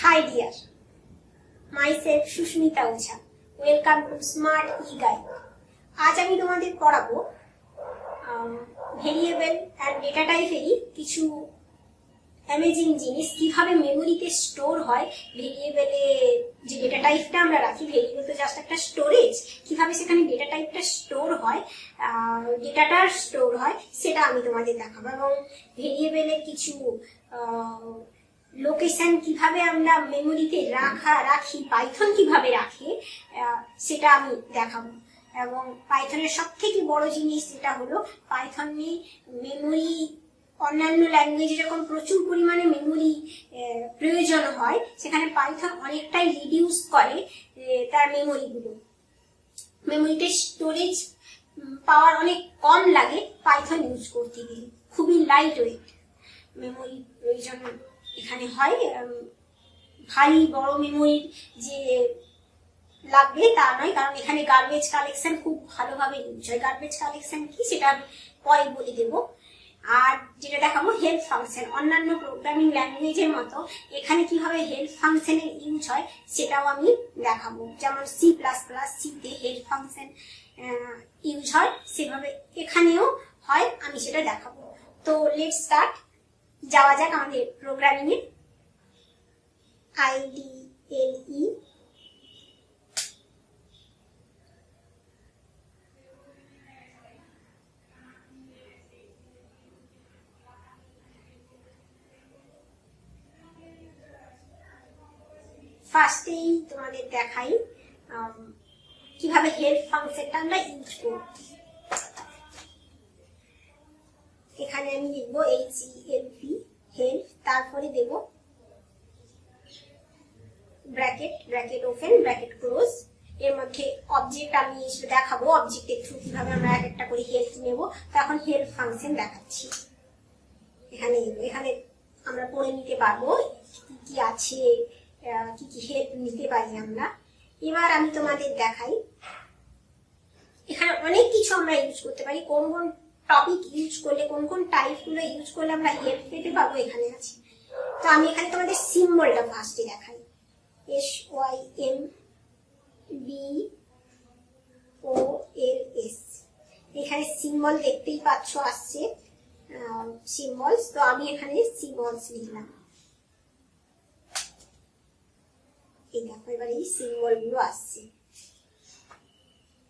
Hi dear, myself Susmita Ojha, welcome to smart E guide. আজ আমি তোমাদের পড়াবো ভেরিয়েবল অ্যান্ড ডেটা টাইপেরই কিছু অ্যামেজিং জিনিস, কিভাবে মেমোরিতে স্টোর হয়। ভেরিয়েবলে যে ডেটা টাইপটা আমরা রাখি, ভেরিয়েবল তো জাস্ট একটা স্টোরেজ, কিভাবে সেখানে ডেটা টাইপটা স্টোর হয়, ডেটাটা স্টোর হয়, সেটা আমি তোমাদের দেখাবো। এবং ভেরিয়েবলের কিছু লোকেশন কিভাবে আমরা মেমোরিতে রাখি, পাইথন কিভাবে রাখে, সেটা আমি দেখাবো। এবং পাইথনের সব থেকে বড় জিনিস যেটা হলো, পাইথনে মেমোরি অন্যান্য ল্যাঙ্গুয়েজে যখন প্রচুর পরিমাণে মেমোরি প্রয়োজন হয়, সেখানে পাইথন অনেকটাই রিডিউস করে তার মেমোরিতে স্টোরেজ পাওয়ার অনেক কম লাগে পাইথন ইউজ করতে গেলে। খুবই লাইট ওয়েট মেমোরি প্রয়োজন এখানে হয়। ভারী বড় মেমোরি যে লাগবে তা নয়, কারণ এখানে গার্বেজ কালেকশন খুব ভালোভাবে ইউজ হয়। গার্বেজ কালেকশন কি সেটা পরে বলে দেবো। আর যেটা দেখাবো হেল্প ফাংশন, অন্যান্য প্রোগ্রামিং ল্যাঙ্গুয়েজের মতো এখানে কিভাবে হেল্প ফাংশনের ইউজ হয় সেটাও আমি দেখাবো। যেমন C++তে হেল্প ফাংশন ইউজ হয়, সেভাবে এখানেও হয়, আমি সেটা দেখাবো। তো লেটস স্টার্ট, যাওয়া যাক আমাদের প্রোগ্রামিং এ। IDLE ফার্স্টেই তোমাদের দেখাই কিভাবে হেল্প ফাংশনটা আমরা ইউজ করব। এখানে আমি লিখবো HELP, হেল্প, তারপরে দেব ব্র্যাকেট ওপেন, ব্র্যাকেট ক্লোজ। এর মধ্যে অবজেক্ট আমি দেখাবো, অবজেক্টের থ্রু কিভাবে আমরা এক একটা করে হেল্প নেব। তো এখন হেল্প ফাংশন দেখাচ্ছি। এখানে আমরা পড়ে নিতে পারবো কি কি আছে, কি কি হেল্প নিতে পারি আমরা। এবার আমি তোমাদের দেখাই, এখানে অনেক কিছু আমরা ইউজ করতে পারি। কোন কোন টপিক ইউজ করলে, কোন কোন টাইপ গুলো ইউজ করলে আমরা হেল্প পেতে পারবো এখানে আছে। তো আমি এখানে তোমাদের সিম্বলটা ফার্স্টে দেখাই। SYMBOLS, এখানে সিম্বল দেখতেই পাচ্ছ আসছে, সিম্বলস। তো আমি এখানে সিম্বলস লিখলাম। দেখো এবার এই সিম্বল গুলো আসছে।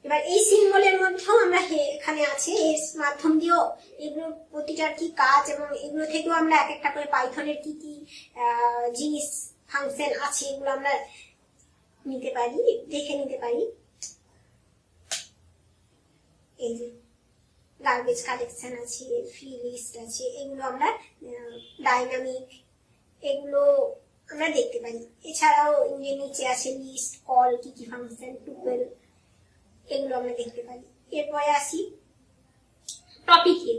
এবার এই সিম্বলের মধ্যেও আমরা এখানে আছে, এর মাধ্যম দিয়েও এগুলোর প্রতিটার কি কাজ, এবং এগুলো থেকেও আমরা এক একটা করে পাইথনের কি কি জিনিস ফাংশন আছে এগুলো আমরা নিতে পারি, দেখে নিতে পারি। এই যে গার্বেজ কালেকশন আছে, ফ্রি লিস্ট আছে, এগুলো আমরা ডাইনামিক, এগুলো আমরা দেখতে পারি। এছাড়াও ইঞ্জিনের নিচে আছে লিস্ট, কল, কি কি ফাংশন, টুপল, এগুলো আমরা দেখতে পারি। এরপরে আসি টপিকে,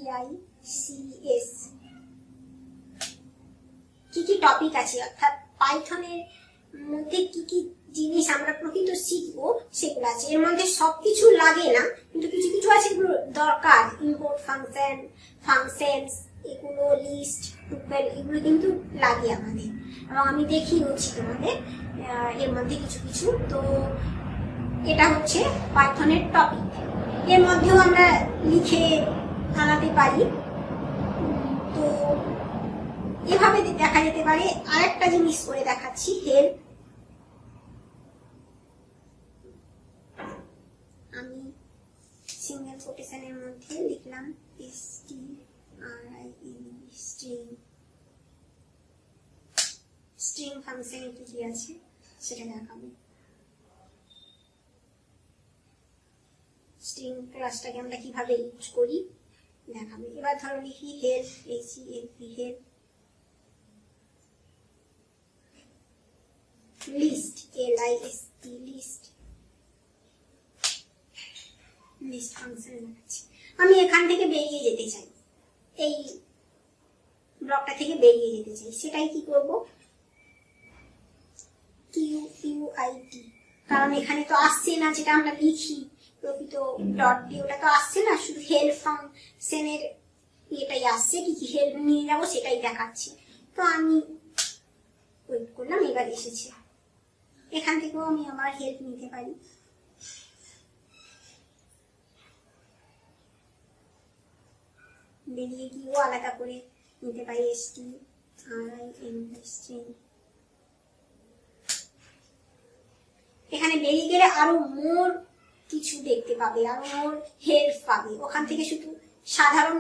TOPICS, কি কি টপিক আছে, অর্থাৎ পাইথনের মধ্যে কি কি জিনিস আমরা প্রকৃত শিখবো সেগুলো আছে। এর মধ্যে সবকিছু লাগে না, কিন্তু কিছু কিছু আছে এগুলো দরকার। ইম্পোর্ট ফাংশনস, এগুলো লিস্ট, টুপল, এগুলো কিন্তু লাগে আমাদের, এবং আমি দেখিয়েছি তোমাদের এর মধ্যে কিছু কিছু। তো এটা হচ্ছে পাইথনের টপিক। এর মধ্যেও আমরা লিখে আনাতে পারি। তো এভাবে দেখা যেতে পারে। আরেকটা জিনিস করে দেখাচ্ছি, হেল্প। আমি সিঙ্গেল কোটেশনের মধ্যে লিখলাম STRING, স্ট্রিং ফাংশনে কি কি আছে সেটা দেখাবো। স্ট্রিং ক্লাসটাকে আমরা কিভাবে ইউজ করি দেখাবো। এবার ধরো লিখি help, HELP, help, list, LIST, list function দেখাচ্ছি। আমি এখান থেকে বেরিয়ে যেতে চাই, এই ব্লকটা থেকে বেরিয়ে যেতে চাই, সেটাই কি করব, QUIT, কারণ এখানে তো আসছে না যেটা আমরা লিখি প্রকৃত ডট দিয়ে, ওটা তো আসছে না, শুধু হেল্প ফাংশনের এটাই আসছে, কি কি হেল্প নিয়ে যাবো সেটাই দেখাচ্ছে। তো আমি ওয়েট করলাম, এবার এসেছে। এখান থেকেও আমি আমার হেল্প নিতে পারি। বেরিয়ে গিয়েও আলাদা করে নিতে পারি স্ট্রিং। এখানে বেরিয়ে গেলে আরো মোর কিছু দেখতে পাবে, আরো মোর হেল্প পাবে। ওখান থেকে শুধু সাধারণ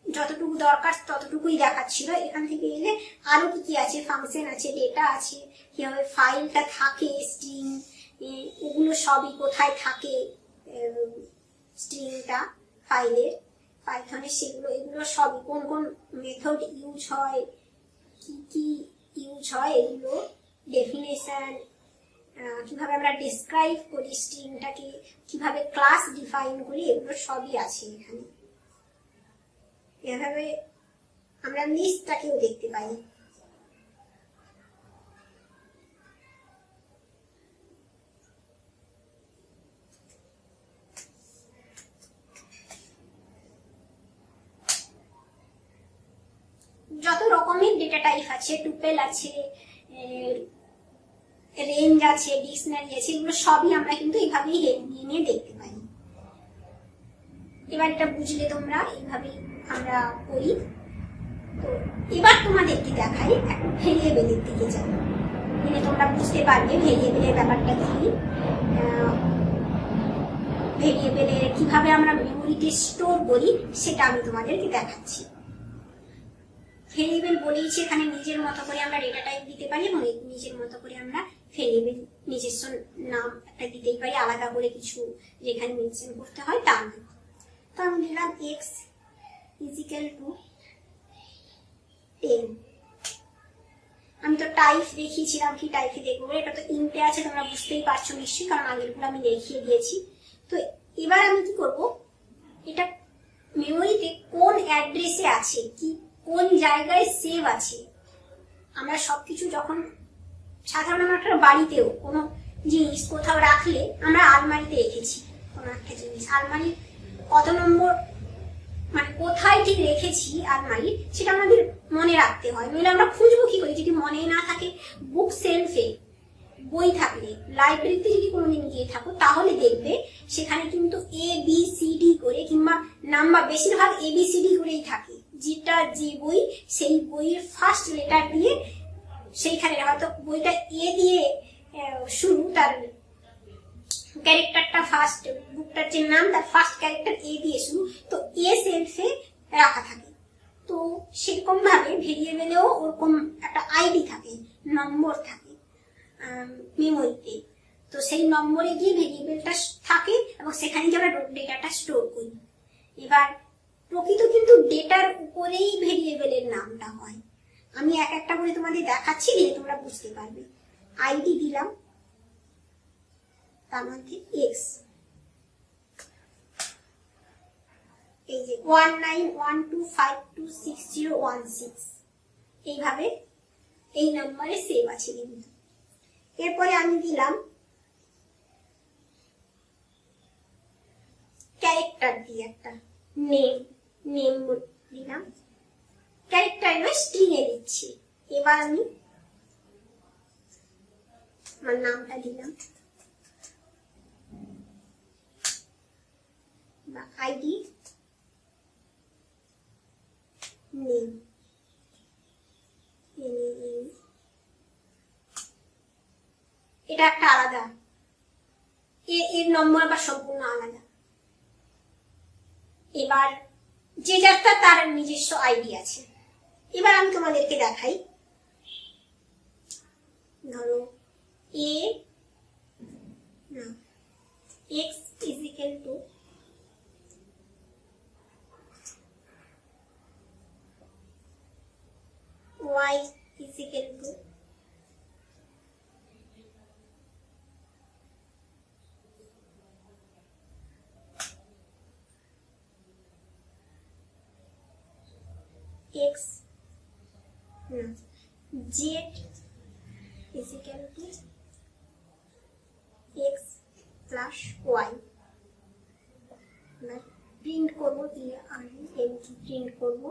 যতটুকু দরকার ততটুকুই দেখাচ্ছিল। এখান থেকে এলে আরো কি কি আছে, ফাংশন আছে, ডেটা আছে, কিভাবে ফাইলটা থাকে, স্ট্রিং, ওগুলো সবই কোথায় থাকে, স্ট্রিংটা ফাইলের পাইথনের, সেগুলো এগুলো সবই কোন কোন মেথড ইউজ হয়, কি কি ইউজ হয়, এগুলো ডেফিনেশন, কিভাবে আমরা ডিসক্রাইব করি স্ট্রিংটাকে, কিভাবে ক্লাস ডিফাইন করি, এগুলো সবই আছে এখানে। এভাবে আমরা লিস্টটাকেও দেখতে পাই। যত রকমের ডেটা টাইপ আছে, টুপেল আছে, রেঞ্জ আছে, ডিকশনারি আছে, এগুলো সবই আমরা কিন্তু এইভাবেই হেল্প নিয়ে দেখতে পাই। এবার এটা বুঝলে তোমরা, এইভাবেই আমরা করি। তো এবার তোমাদেরকে দেখাই ভেরিয়েবলের দিকে যাই, মানে তোমরা বুঝতে পারবে ভেরিয়েবলের ব্যাপারটা কি, ভেরিয়েবলের কিভাবে আমরা মেমোরিতে স্টোর করি সেটা আমি তোমাদেরকে দেখাচ্ছি। ভেরিয়েবল বলেইছি এখানে নিজের মতো করে আমরা ডেটা টাইপ দিতে পারি এবং নিজের মতো করে আমরা ভেরিয়েবল নিজস্ব নাম একটা দিতেই পারি, আলাদা করে কিছু যেখানে মেনশন করতে হয় তা না। তো আমি দিলাম x = 10। আমি তো টাইপ দেখিয়েছিলাম, কি টাইপে দেখবো, এটা তো ইন্টে আছে, তোমরা বুঝতেই পারছো নিশ্চয়ই, কারণ আগেরগুলো আমি দেখিয়ে দিয়েছি। তো এবার আমি কি করব, এটা মেমোরিতে কোন অ্যাড্রেসে আছে, কি কোন জায়গায় সেভ আছে, আমরা সবকিছু যখন সাধারণ একটা বাড়িতেও কোনো জিনিস কোথাও রাখলে, আমরা আলমারিতে রেখেছি কোনো একটা জিনিস, আলমারির কত নম্বর, মানে কোথায় ঠিক রেখেছি আলমারি, সেটা আমাদের মনে রাখতে হয়, নইলে আমরা খুঁজবো কি করে যদি মনে না থাকে। বুক সেলফে বই থাকলে, লাইব্রেরিতে যদি কোনোদিন গিয়ে থাকো তাহলে দেখবে সেখানে কিন্তু ABCD করে, কিংবা নাম্বার বেশিরভাগ ABCD করেই থাকে, যেটা যে বই সেই বইয়ের ফার্স্ট লেটার দিয়ে সেইখানে, হয়তো বইটা এ দিয়ে শুরু, তার ক্যারেক্টারটা ফার্স্ট, বুকটার যে নাম তার ফার্স্ট ক্যারেক্টার এ দিয়ে শুরু, তো এ সেলফে রাখা থাকে। তো সেরকম ভাবে ভেরিয়েবলেও ওরকম একটা আইডি থাকে, নম্বর থাকে মেমোরিতে। তো সেই নম্বরে গিয়ে ভেরিয়েবলটা থাকে এবং সেখানে গিয়ে আমরা ডেটাটা স্টোর করি। এবার প্রকৃত কিন্তু ডেটার উপরেই ভেরিয়েবলের নামটা হয়। আমি এক একটা করে তোমাদের দেখাচ্ছি, দিয়ে তোমরা বুঝতে পারবে। আইডি দিলাম, তার মধ্যে x, এই যে 1912526016, এইভাবে এই নম্বরে সেভ আছে কিন্তু। এরপরে আমি দিলাম ক্যারেক্টার দিয়ে একটা নেম দিলাম, ক্যারেক্টার নয় স্ট্রিং এ দিচ্ছি। এবার আমি আমার নামটা দিলাম, আইডি নেম, এটা একটা আলাদা, এর নম্বর আবার সম্পূর্ণ আলাদা। এবার যে যারটা তার নিজস্ব আইডি আছে। এবার আমি তোমাদেরকে দেখাই, ধরো x = y = x, z = x plus y। Print করবো, দিয়ে আমি প্রিন্ট করবো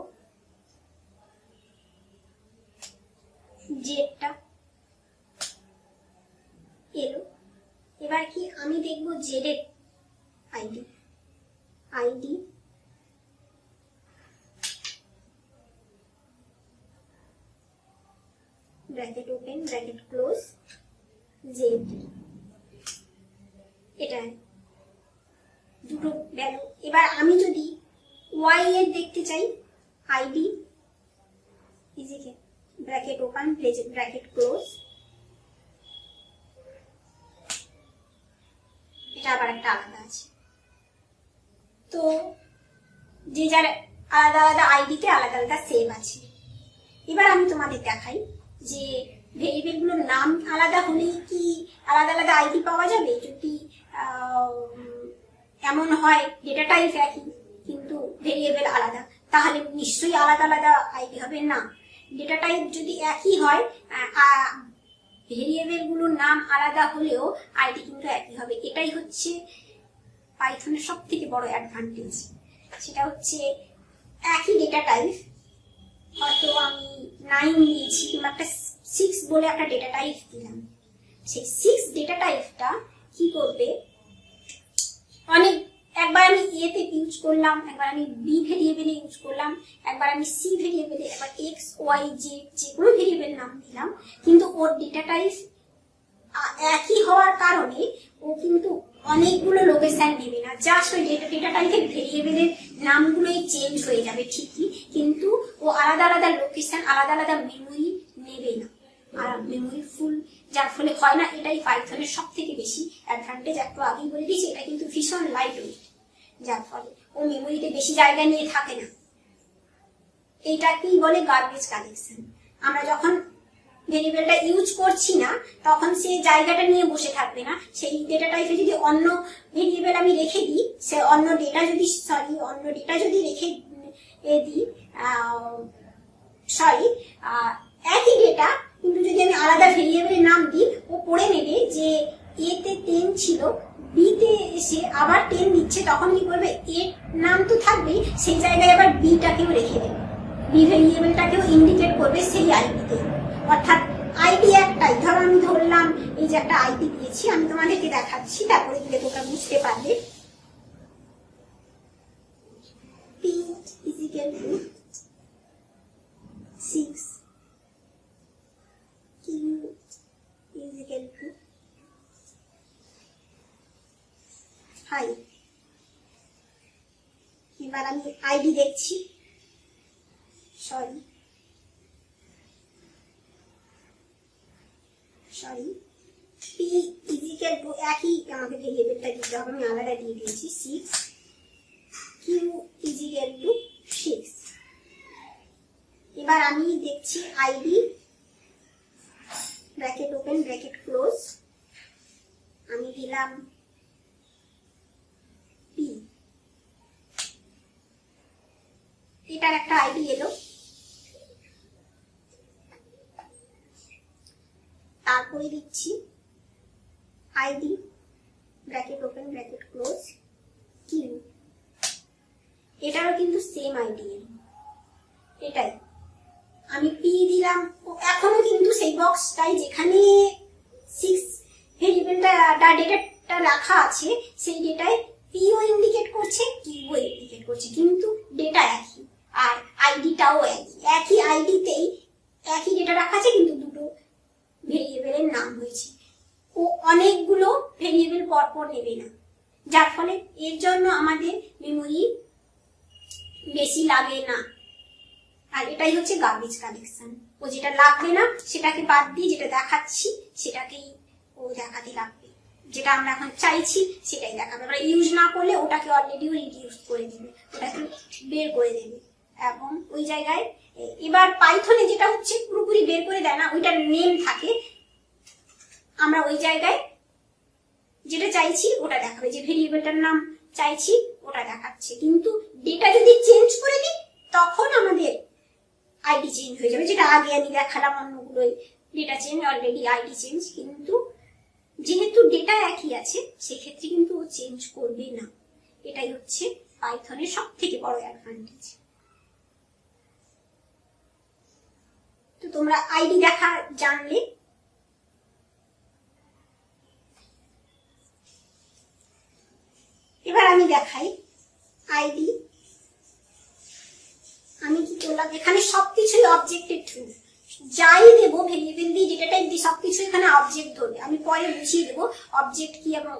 জেডটা, রাখি, আমি দেখবো জেড এর ID, ID bracket open bracket close Z, এটা দুটো ভ্যালু। এবার আমি যদি ওয়াই এর দেখতে চাই, আইডি ইজিকে ব্র্যাকেট ওপেন ব্র্যাকেট ক্লোজ, এটা আবার একটা আলাদা আছে। তো যে যার আলাদা আলাদা আইডিতে আলাদা আলাদা সেভ আছে। এবার আমি তোমাদের দেখাই যে ভেরিয়েবল গুলোর নাম আলাদা হলে কি আলাদা আলাদা আইডি পাওয়া যাবে। যদি এমন হয় ডেটা টাইপ একই কিন্তু ভেরিয়েবল আলাদা, তাহলে নিশ্চয়ই আলাদা আলাদা আইডি হবে না। ডেটা টাইপ যদি একই হয়, ভেরিয়েবল গুলোর নাম আলাদা হলেও আইডি কিন্তু একই হবে। এটাই হচ্ছে পাইথনের সব থেকে বড় অ্যাডভান্টেজ। সেটা হচ্ছে একই ডেটা টাইপ, হয়তো আমি 9 দিয়েছি কিংবা একটা 6 বলে একটা ডেটা টাইপ দিলাম, সেই 6 ডেটা টাইপটা কি করবে, অনেক একবার আমি এ তে ইউজ করলাম, একবার আমি বি ভেরিয়েবলে ইউজ করলাম, একবার আমি সি ভেরিয়েবলে, একবার এক্স ওয়াই জেড যে কোনো ভেরিয়েবল নাম দিলাম, কিন্তু ওর ডেটা টাইপ একই হওয়ার কারণে ও কিন্তু অনেকগুলো লোকেশন নেবে না। জাস্ট ওই ডেটা টাইপের ভেরিয়েবলের নামগুলোই চেঞ্জ হয়ে যাবে ঠিকই, কিন্তু ও আলাদা আলাদা লোকেশন আলাদা আলাদা মেমোরি নেবে না, আর মেমোরি ফুল, যার ফলে হয় না। এটাই পাইথনের সব থেকে বেশি অ্যাডভান্টেজ। একটু আগেই বলে দিয়েছি, এটা কিন্তু ভীষণ লাইট ওয়েট, যার ফলে ও মেমোরিতে বেশি জায়গা নিয়ে থাকে না। এইটাকেই বলে গার্বেজ কালেকশন। আমরা যখন ভেরিয়েবলটা ইউজ করছি না তখন সে জায়গাটা নিয়ে বসে থাকবে না। সেই ডেটা টাইপে যদি অন্য ভেরিয়েবল আমি রেখে দিই, সে অন্য ডেটা যদি রেখে দিই, একই ডেটা কিন্তু যদি আমি আলাদা ভেরিয়েবলের নাম দিই, ও পড়ে নেবে যে এ তে 10 ছিল, বি তে এসে আবার 10 দিচ্ছে, তখন কি করবে, এর নাম তো থাকবেই, সেই জায়গায় আবার বিটাকেও রেখে দেবে, বি ভেরিয়েবলটাকেও ইন্ডিকেট করবে সেই আইডিতে। অর্থাৎ আইডি একটাই। ধরো আমি ধরলাম এই যে একটা আইডি দিয়েছি, আমি তোমাদেরকে দেখাচ্ছি, তারপরে দিলে তোমরা বুঝতে পারবে। P is equal to 6, Q is equal to 5। এবার আমি আইডি দেখছি, sorry P is equal to, একই আমাকে ভেরিয়েবলটা দিতে হবে, আমি আলাদা দিয়ে দিয়েছি 6, কিউ ইজ ইকুয়াল টু 6। এবার আমি দেখছি ID bracket open bracket close, আমি দিলাম পি, এটার একটা আইডি এলো। তারপরে দিচ্ছি ID bracket open bracket close Q, এটারও কিন্তু সেম আইডি এলো। এটাই আমি পি দিলাম, এখনো কিন্তু সেই বক্সটাই যেখানে 6 ভেরিয়েবলটা ডেটাটা রাখা আছে, সেই ডেটায় পিও ইন্ডিকেট করছে, কিউও ইন্ডিকেট করছে, কিন্তু ডেটা একই আর আইডিটাও একই আইডিতেই একই ডেটা রাখা আছে, কিন্তু দুটো ভেরিয়েবলের নাম হয়েছে। ও অনেকগুলো ভেরিয়েবল পরপর নেবে না, যার ফলে এর জন্য আমাদের মেমোরি বেশি লাগে না। আর এটাই হচ্ছে গার্বেজ কালেকশন। ও যেটা লাগবে না সেটাকে বাদ দিয়ে যেটা দেখাচ্ছি সেটাকেই ও দেখাতে লাগবে, যেটা আমরা এখন চাইছি সেটাই দেখাবে। আমরা ইউজ না করলে ওটাকে অলরেডি রিডিউস করে দেবে, ওটাকে বের করে দেবে। এবং ওই জায়গায় এবার পাইথনে যেটা হচ্ছে পুরোপুরি বের করে দেয় না, ওইটার নেম থাকে, আমরা ওই জায়গায় যেটা চাইছি ওটা দেখাবে, যে ভেরিয়েবলটার নাম চাইছি ওটা দেখাচ্ছে। কিন্তু ডেটা যদি চেঞ্জ করে দিই তখন আমাদের আইডি চেঞ্জ হয়ে যাবে, যেটা আগে আমি দেখালাম অন্যগুলোই data change, already ID change. কিন্তু যেহেতু ডেটা একই আছে সেক্ষেত্রে কিন্তু ও চেঞ্জ করবে না। এটাই হচ্ছে পাইথনের সব থেকে বড় অ্যাডভান্টেজ। তো তোমরা আইডি দেখা জানলে, এবার আমি দেখাই আইডি আমি কি করলাম। এখানে সবকিছুই অবজেক্টের থ্রু, যাই দেবো ভেরিয়েবল দিয়ে ডেটা টাইপ দিয়ে সবকিছু এখানে অবজেক্ট ধরবে। আমি পরে বুঝিয়ে দেবো অবজেক্ট কি এবং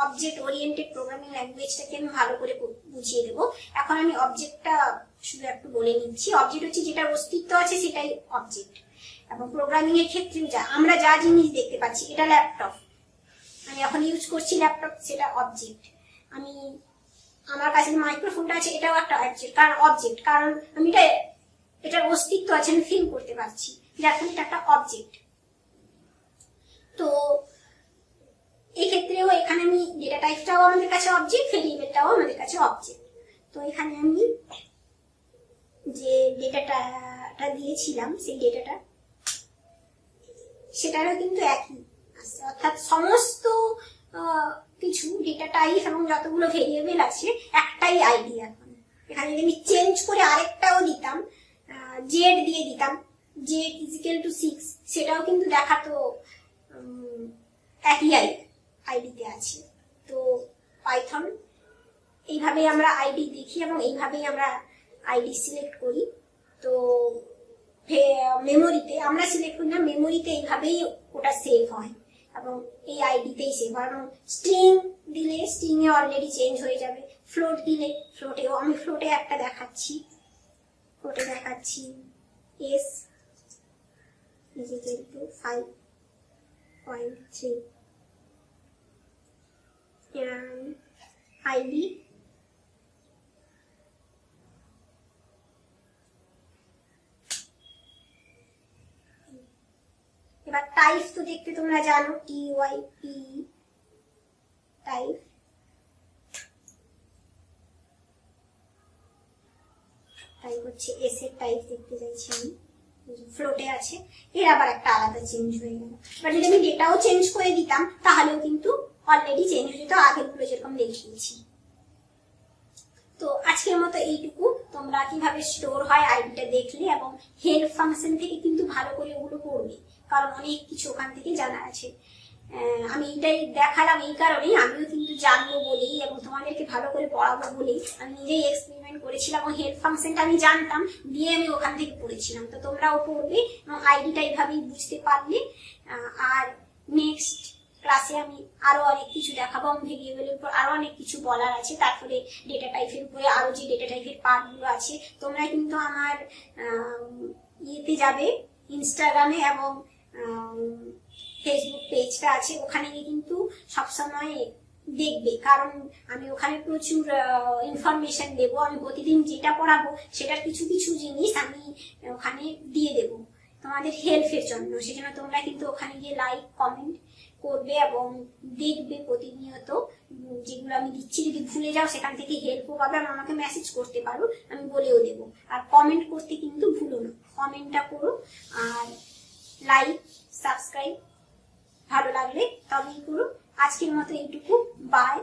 অবজেক্ট ওরিয়েন্টেড প্রোগ্রামিং ল্যাঙ্গুয়েজটাকে আমি ভালো করে বুঝিয়ে দেবো। এখন আমি অবজেক্টটা শুধু একটু বলে নিচ্ছি। অবজেক্ট হচ্ছে যেটার অস্তিত্ব আছে সেটাই অবজেক্ট। এবং প্রোগ্রামিং এর ক্ষেত্রে আমরা যা জিনিস দেখতে পাচ্ছি, এটা ল্যাপটপ, আমি এখন ইউজ করছি ল্যাপটপ, সেটা অবজেক্ট। আমি আমার কাছে মাইক্রোফোনটা আছে, এটাও একটা অবজেক্ট, কারণ আমি এটার অস্তিত্ব আছে, আমি ফিল করতে পারছি, যার ফলে এটা একটা অবজেক্ট। তো এই ক্ষেত্রেও এখানে আমি ডেটা টাইপটাও আমাদের কাছে অবজেক্ট, ভেরিয়েবলটাও আমাদের কাছে অবজেক্ট। তো এখানে আমি যে ডেটাটা দিয়েছিলাম সেই ডেটাটা সেটারও কিন্তু একই আছে, অর্থাৎ সমস্ত কিছু ডেটা টাইপ এবং যতগুলো ভেরিয়েবল আছে একটাই আইডি। এখন এখানে যদি আমি চেঞ্জ করে আরেকটাও দিতাম, জেড দিয়ে দিতাম, জেড ইজিক্যাল টু 6, সেটাও কিন্তু দেখাতো একই আইডিতে আছে। তো পাইথন এইভাবেই আমরা আইডি দেখি এবং এইভাবেই আমরা আইডি সিলেক্ট করি। তো মেমোরিতে আমরা সিলেক্ট করি না, মেমোরিতে এইভাবেই ওটা সেভ হয় এবং এই আইডিতেই সেভ হয়। এবং স্ট্রিং দিলে স্ট্রিং এ অলরেডি চেঞ্জ হয়ে যাবে, ফ্লোট দিলে ফ্লোটেও, আমি ফ্লোটে একটা দেখাচ্ছি, ফ্লোটে দেখাচ্ছি s ইকুয়াল টু 5.3 আইডি এবার টাইপ তো দেখতে তোমরা জানো, TYP টাইপ, টাইপ হচ্ছে এস এর টাইপ দেখতে চাইছি আমি, ফ্লোটে আছে, এর আবার একটা আলাদা চেঞ্জ হয়ে গেল। এবার যদি আমি ডেটাও চেঞ্জ করে দিতাম তাহলেও কিন্তু অলরেডি চেঞ্জ হয়ে যেত, আগেরগুলো যেরকম দেখিয়েছি। তো আজকের মতো এইটুকু। তোমরা কিভাবে স্টোর হয় আইডিটা দেখলে, এবং হেল্প ফাংশন থেকে কিন্তু ভালো করে ওগুলো পড়বে, কারণ অনেক কিছু ওখান থেকে জানা আছে। আমি এটাই দেখালাম এই কারণেই, আমিও কিন্তু জানবো বলেই এবং তোমাদেরকে ভালো করে পড়াবো বলেই আমি নিজেই এক্সপেরিমেন্ট করেছিলাম এবং হেল্প ফাংশনটা আমি জানতাম, দিয়ে আমি ওখান থেকে পড়েছিলাম। তো তোমরাও পড়বে এবং আইডিটা এইভাবেই বুঝতে পারলে। আর নেক্সট ক্লাসে আমি আরো অনেক কিছু দেখাবো, ভেরিয়েবলের উপর আরো অনেক কিছু বলার আছে, তারপরে ডেটা টাইপের উপরে আরো যে ডেটা টাইপের পার্টগুলো আছে। তোমরা কিন্তু আমার ইয়েতে যাবে, ইনস্টাগ্রামে এবং ফেসবুক পেজটা আছে, ওখানে কিন্তু সবসময় দেখবে, কারণ আমি ওখানে প্রচুর ইনফরমেশন দেবো। আমি প্রতিদিন যেটা পড়াবো সেটার কিছু কিছু জিনিস আমি ওখানে দিয়ে দেবো তোমাদের হেল্পের জন্য। সেজন্য তোমরা কিন্তু ওখানে গিয়ে লাইক কমেন্ট করবে এবং দেখবে প্রতিনিয়ত যেগুলো আমি দিচ্ছি। যদি ভুলে যাও সেখান থেকে হেল্পও পাবে, আর আমাকে মেসেজ করতে পারো, আমি বলেও দেবো। আর কমেন্ট করতে কিন্তু ভুলো না, কমেন্টটা করো। আর লাইক সাবস্ক্রাইব ভালো লাগলে তবেই করো। আজকের মতো এইটুকু, বাই।